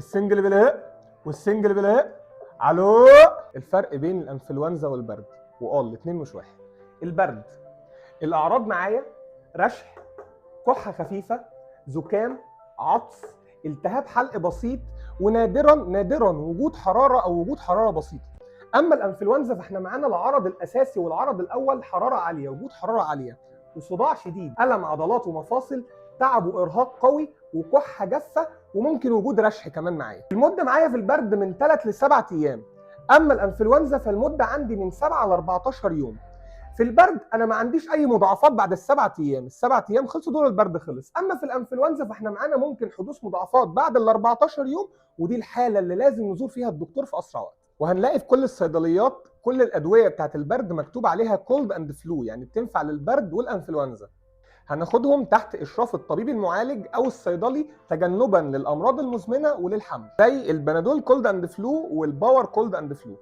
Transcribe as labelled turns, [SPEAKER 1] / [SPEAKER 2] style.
[SPEAKER 1] السنجل بالهاء والسنجل بالهاء. الو. الفرق بين الانفلونزا والبرد الاثنين مش واحد. البرد الاعراض معايا رشح، كحه خفيفه، زكام، عطس، التهاب حلق بسيط، ونادرا وجود حراره او وجود حراره بسيطه. اما الانفلونزا فاحنا معانا العرض الاساسي والعرض الاول حراره عاليه، وجود حراره عاليه وصداع شديد، الم عضلات ومفاصل، تعب وارهاق قوي وكحه جافه، وممكن وجود رشح كمان معايا. المده معايا في البرد من 3 ل 7 ايام، اما الانفلونزا فالمده عندي من 7 ل 14 يوم. في البرد انا ما عنديش اي مضاعفات بعد السبع ايام، السبع ايام خلصوا دول البرد خلص. اما في الانفلونزا فاحنا معانا ممكن حدوث مضاعفات بعد ال 14 يوم، ودي الحاله اللي لازم نزور فيها الدكتور في اسرع وقت. وهنلاقي في كل الصيدليات كل الادويه بتاعت البرد مكتوب عليها كولد اند فلو، يعني بتنفع للبرد والانفلونزا. هناخدهم تحت اشراف الطبيب المعالج او الصيدلي تجنبا للامراض المزمنه وللحمل، زي البنادول كولد اند فلو والباور كولد اند فلو.